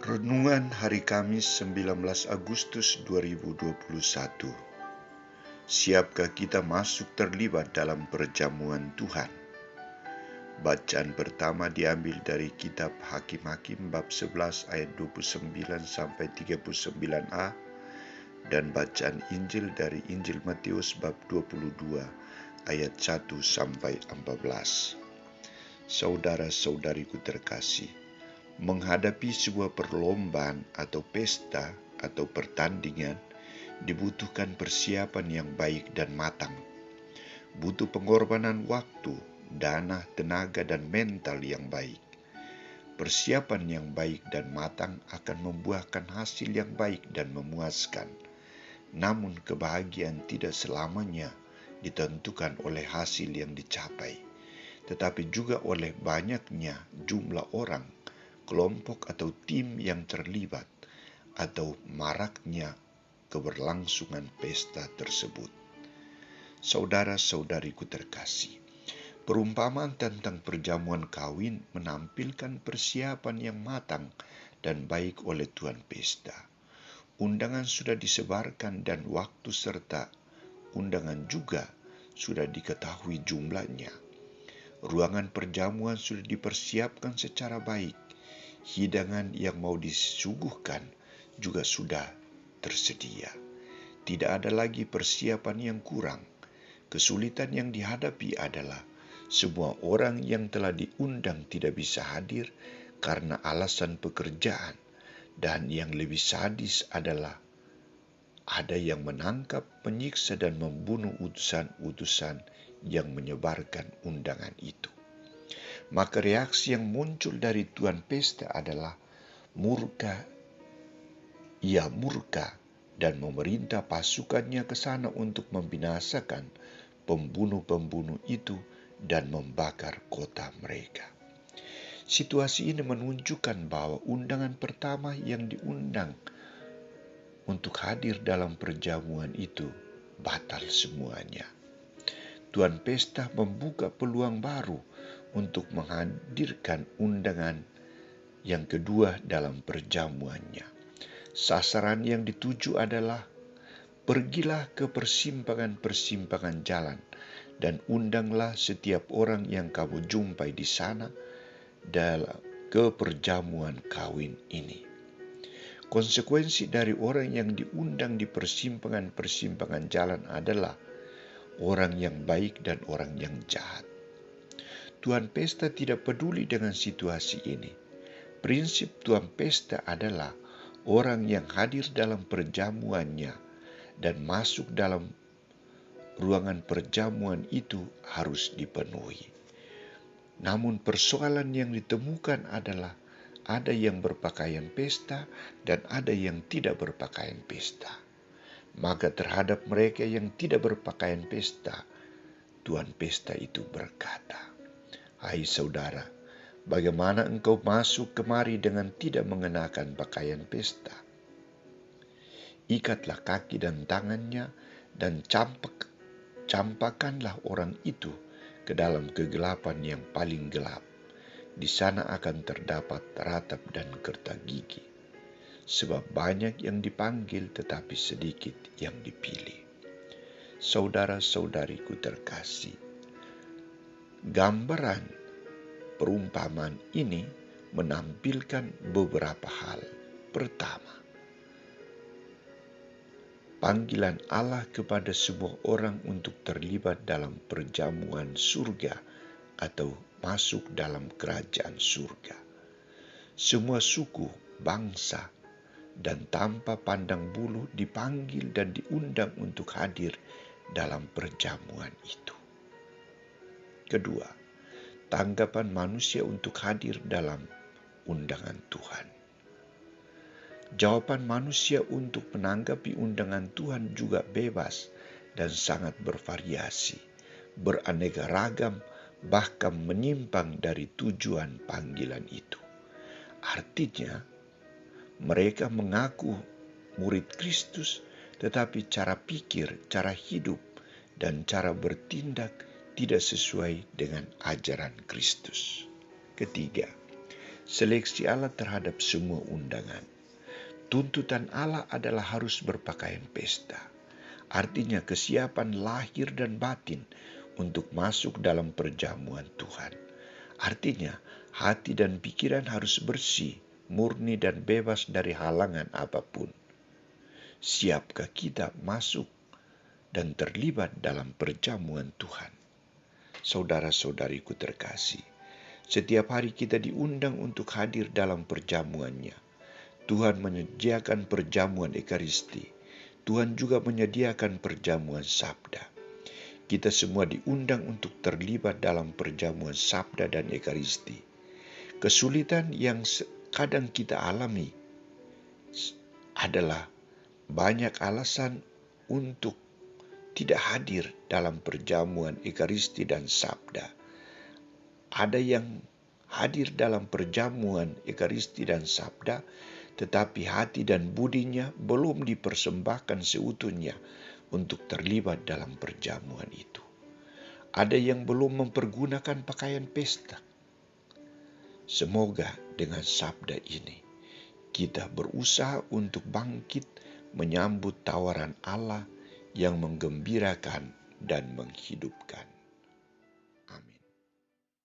Renungan Hari Kamis 19 Agustus 2021. Siapkah kita masuk terlibat dalam perjamuan Tuhan? Bacaan pertama diambil dari kitab Hakim-Hakim bab 11 ayat 29 sampai 39a dan bacaan Injil dari Injil Matius bab 22 ayat 1 sampai 14. Saudara-saudariku terkasih, menghadapi sebuah perlombaan atau pesta atau pertandingan dibutuhkan persiapan yang baik dan matang. Butuh pengorbanan waktu, dana, tenaga, dan mental yang baik. Persiapan yang baik dan matang akan membuahkan hasil yang baik dan memuaskan. Namun kebahagiaan tidak selamanya ditentukan oleh hasil yang dicapai, tetapi juga oleh banyaknya jumlah orang, kelompok atau tim yang terlibat, atau maraknya keberlangsungan pesta tersebut. Saudara-saudariku terkasih, perumpamaan tentang perjamuan kawin menampilkan persiapan yang matang dan baik oleh tuan pesta. Undangan sudah disebarkan dan waktu serta undangan juga sudah diketahui jumlahnya. Ruangan perjamuan sudah dipersiapkan secara baik. Hidangan yang mau disuguhkan juga sudah tersedia. Tidak ada lagi persiapan yang kurang. Kesulitan yang dihadapi adalah semua orang yang telah diundang tidak bisa hadir karena alasan pekerjaan, dan yang lebih sadis adalah ada yang menangkap, menyiksa, dan membunuh utusan-utusan yang menyebarkan undangan itu. Maka reaksi yang muncul dari tuan pesta adalah murka. Ia murka dan memerintah pasukannya ke sana untuk membinasakan pembunuh-pembunuh itu dan membakar kota mereka. Situasi ini menunjukkan bahwa undangan pertama yang diundang untuk hadir dalam perjamuan itu batal semuanya. Tuan pesta membuka peluang baru untuk menghadirkan undangan yang kedua dalam perjamuannya. Sasaran yang dituju adalah, pergilah ke persimpangan-persimpangan jalan dan undanglah setiap orang yang kamu jumpai di sana ke perjamuan kawin ini. Konsekuensi dari orang yang diundang di persimpangan-persimpangan jalan adalah orang yang baik dan orang yang jahat. Tuan pesta tidak peduli dengan situasi ini. Prinsip tuan pesta adalah orang yang hadir dalam perjamuannya dan masuk dalam ruangan perjamuan itu harus dipenuhi. Namun persoalan yang ditemukan adalah ada yang berpakaian pesta dan ada yang tidak berpakaian pesta. Maka terhadap mereka yang tidak berpakaian pesta, tuan pesta itu berkata, "Hai saudara, bagaimana engkau masuk kemari dengan tidak mengenakan pakaian pesta? Ikatlah kaki dan tangannya dan campakkanlah orang itu ke dalam kegelapan yang paling gelap. Di sana akan terdapat ratap dan kerta gigi, sebab banyak yang dipanggil tetapi sedikit yang dipilih." Saudara-saudariku terkasih, gambaran perumpamaan ini menampilkan beberapa hal. Pertama, panggilan Allah kepada semua orang untuk terlibat dalam perjamuan surga atau masuk dalam kerajaan surga. Semua suku, bangsa, dan tanpa pandang bulu dipanggil dan diundang untuk hadir dalam perjamuan itu. Kedua, tanggapan manusia untuk hadir dalam undangan Tuhan. Jawaban manusia untuk menanggapi undangan Tuhan juga bebas dan sangat bervariasi, beraneka ragam, bahkan menyimpang dari tujuan panggilan itu. Artinya, mereka mengaku murid Kristus, tetapi cara pikir, cara hidup, dan cara bertindak tidak sesuai dengan ajaran Kristus. Ketiga, Seleksi Allah terhadap semua undangan. Tuntutan Allah adalah harus berpakaian pesta. Artinya kesiapan lahir dan batin untuk masuk dalam perjamuan Tuhan. Artinya hati dan pikiran harus bersih, murni dan bebas dari halangan apapun. Siapkah kita masuk dan terlibat dalam perjamuan Tuhan? Saudara-saudariku terkasih, setiap hari kita diundang untuk hadir dalam perjamuannya. Tuhan menyediakan perjamuan Ekaristi. Tuhan juga menyediakan perjamuan Sabda. Kita semua diundang untuk terlibat dalam perjamuan Sabda dan Ekaristi. Kesulitan yang kadang kita alami adalah banyak alasan untuk tidak hadir dalam perjamuan Ekaristi dan Sabda. Ada yang hadir dalam perjamuan Ekaristi dan Sabda, tetapi hati dan budinya belum dipersembahkan seutuhnya untuk terlibat dalam perjamuan itu. Ada yang belum mempergunakan pakaian pesta. Semoga dengan sabda ini kita berusaha untuk bangkit menyambut tawaran Allah yang menggembirakan dan menghidupkan.